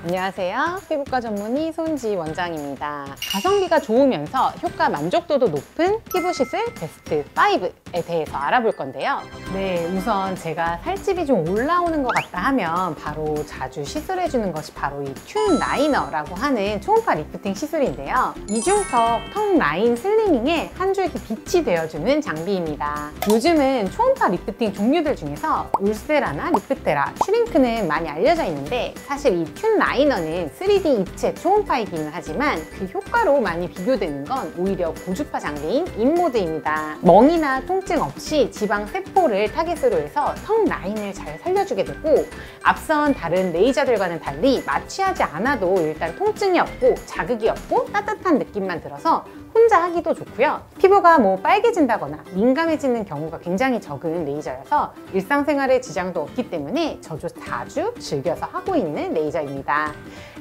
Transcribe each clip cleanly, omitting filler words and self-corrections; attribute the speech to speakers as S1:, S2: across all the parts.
S1: 안녕하세요. 피부과 전문의 손지 원장입니다. 가성비가 좋으면서 효과 만족도도 높은 피부 시술 베스트 5에 대해서 알아볼 건데요. 네, 우선 제가 살집이 좀 올라오는 것 같다 하면 바로 자주 시술해주는 것이 바로 이 튠 라이너라고 하는 초음파 리프팅 시술인데요. 이중턱 턱 라인 슬리밍에 한 줄기 빛이 되어주는 장비입니다. 요즘은 초음파 리프팅 종류들 중에서 울세라나 리프테라, 슈링크는 많이 알려져 있는데 사실 이 튠 라이너는 3D 입체 초음파이기는 하지만 그 효과로 많이 비교되는 건 오히려 고주파 장비인 인모드입니다. 멍이나 통증 없이 지방 세포를 타깃으로 해서 턱 라인을 잘 살려주게 되고 앞선 다른 레이저들과는 달리 마취하지 않아도 일단 통증이 없고 자극이 없고 따뜻한 느낌만 들어서 혼자 하기도 좋고요. 피부가 빨개진다거나 민감해지는 경우가 굉장히 적은 레이저여서 일상생활에 지장도 없기 때문에 저도 자주 즐겨서 하고 있는 레이저입니다.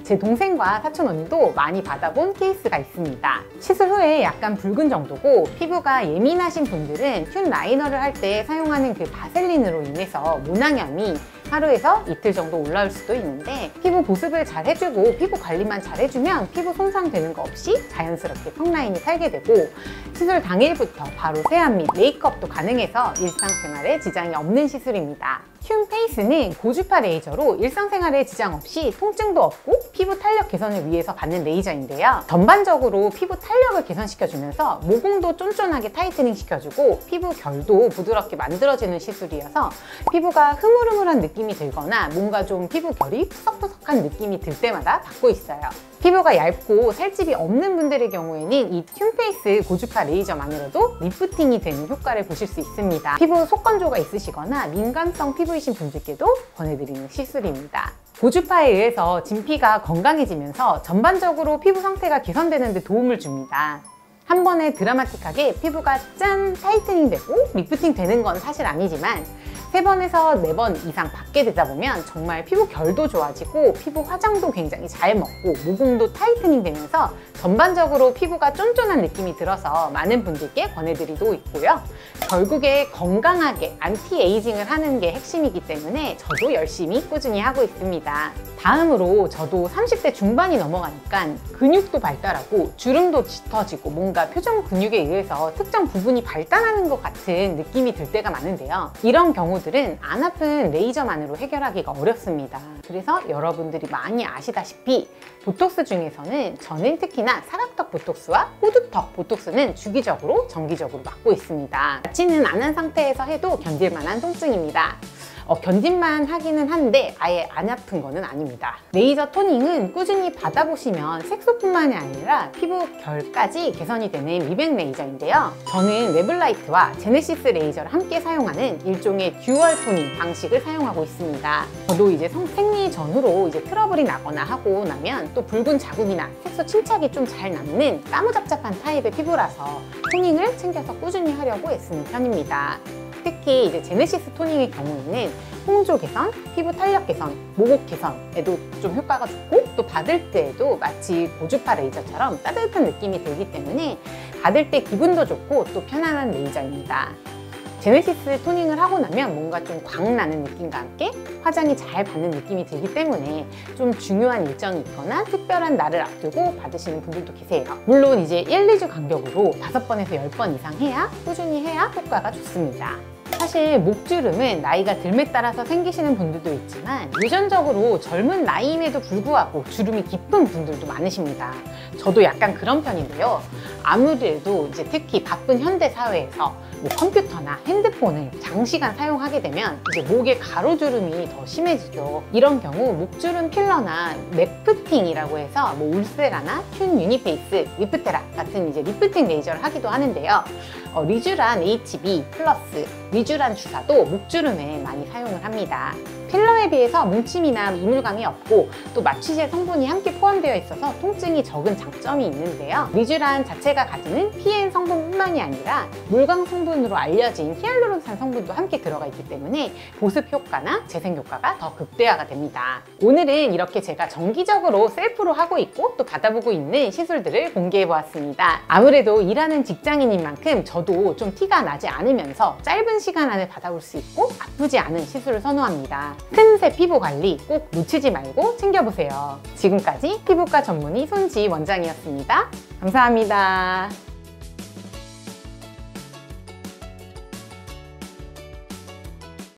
S1: 제 동생과 사촌 언니도 많이 받아본 케이스가 있습니다. 시술 후에 약간 붉은 정도고 피부가 예민하신 분들은 튠 라이너를 할 때 사용하는 그 바셀린으로 인해서 모낭염이 하루에서 이틀 정도 올라올 수도 있는데 피부 보습을 잘 해주고 피부 관리만 잘 해주면 피부 손상되는 거 없이 자연스럽게 턱 라인이 살게 되고 시술 당일부터 바로 세안 및 메이크업도 가능해서 일상생활에 지장이 없는 시술입니다. 튠 페이스는 고주파 레이저로 일상생활에 지장 없이 통증도 없고 피부 탄력 개선을 위해서 받는 레이저인데요. 전반적으로 피부 탄력을 개선시켜주면서 모공도 쫀쫀하게 타이트닝 시켜주고 피부 결도 부드럽게 만들어주는 시술이어서 피부가 흐물흐물한 느낌이 들거나 뭔가 좀 피부 결이 푸석푸석한 느낌이 들 때마다 받고 있어요. 피부가 얇고 살집이 없는 분들의 경우에는 이 튠 페이스 고주파 레이저만으로도 리프팅이 되는 효과를 보실 수 있습니다. 피부 속건조가 있으시거나 민감성 피부이신 분들께도 권해드리는 시술입니다. 고주파에 의해서 진피가 건강해지면서 전반적으로 피부 상태가 개선되는 데 도움을 줍니다. 한 번에 드라마틱하게 피부가 짠 타이트닝 되고 리프팅 되는 건 사실 아니지만 3번에서 4번 이상 받게 되다 보면 정말 피부 결도 좋아지고 피부 화장도 굉장히 잘 먹고 모공도 타이트닝 되면서 전반적으로 피부가 쫀쫀한 느낌이 들어서 많은 분들께 권해드리고 있고요. 결국에 건강하게 안티에이징을 하는 게 핵심이기 때문에 저도 열심히 꾸준히 하고 있습니다. 다음으로 저도 30대 중반이 넘어가니까 근육도 발달하고 주름도 짙어지고 뭔가 표정 근육에 의해서 특정 부분이 발달하는 것 같은 느낌이 들 때가 많은데요. 이런 경우들은 안 아픈 레이저만으로 해결하기가 어렵습니다. 그래서 여러분들이 많이 아시다시피 보톡스 중에서는 저는 특히나 사각턱 보톡스와 호두턱 보톡스는 주기적으로 정기적으로 맞고 있습니다. 맞지는 않은 상태에서 해도 견딜만한 통증입니다. 견딘만 하기는 한데 아예 안 아픈 거는 아닙니다. 레이저 토닝은 꾸준히 받아보시면 색소뿐만이 아니라 피부 결까지 개선이 되는 미백 레이저인데요. 저는 웨블라이트와 제네시스 레이저를 함께 사용하는 일종의 듀얼 토닝 방식을 사용하고 있습니다. 저도 이제 생리 전후로 트러블이 나거나 하고 나면 또 붉은 자국이나 색소 침착이 좀 잘 남는 까무잡잡한 타입의 피부라서 토닝을 챙겨서 꾸준히 하려고 애쓰는 편입니다. 특히 이제 제네시스 토닝의 경우에는 홍조 개선, 피부 탄력 개선, 모공 개선에도 좀 효과가 좋고 또 받을 때에도 마치 고주파 레이저처럼 따뜻한 느낌이 들기 때문에 받을 때 기분도 좋고 또 편안한 레이저입니다. 제네시스 토닝을 하고 나면 뭔가 좀 광 나는 느낌과 함께 화장이 잘 받는 느낌이 들기 때문에 좀 중요한 일정이 있거나 특별한 날을 앞두고 받으시는 분들도 계세요. 물론 이제 1, 2주 간격으로 5번에서 10번 이상 해야 꾸준히 해야 효과가 좋습니다. 사실 목주름은 나이가 들에 따라서 생기시는 분들도 있지만 유전적으로 젊은 나이임에도 불구하고 주름이 깊은 분들도 많으십니다. 저도 약간 그런 편인데요. 아무래도 이제 특히 바쁜 현대 사회에서 컴퓨터나 핸드폰을 장시간 사용하게 되면 이제 목에 가로주름이 더 심해지죠. 이런 경우 목주름 필러나 맥프팅이라고 해서 울세라나 튠 유니페이스, 리프테라 같은 이제 리프팅 레이저를 하기도 하는데요. 리쥬란 HB 플러스, 리쥬란 주사도 목주름에 많이 사용을 합니다. 필러에 비해서 뭉침이나 이물감이 없고 또 마취제 성분이 함께 포함되어 있어서 통증이 적은 장점이 있는데요. 리쥬란 자체가 가지는 PN 성분뿐만이 아니라 물광 성분으로 알려진 히알루론산 성분도 함께 들어가 있기 때문에 보습 효과나 재생 효과가 더 극대화가 됩니다. 오늘은 이렇게 제가 정기적으로 셀프로 하고 있고 또 받아보고 있는 시술들을 공개해 보았습니다. 아무래도 일하는 직장인인 만큼 저도 좀 티가 나지 않으면서 짧은 시간 안에 받아볼 수 있고 아프지 않은 시술을 선호합니다. 틈새 피부 관리 꼭 놓치지 말고 챙겨보세요. 지금까지 피부과 전문의 손지희 원장이었습니다. 감사합니다.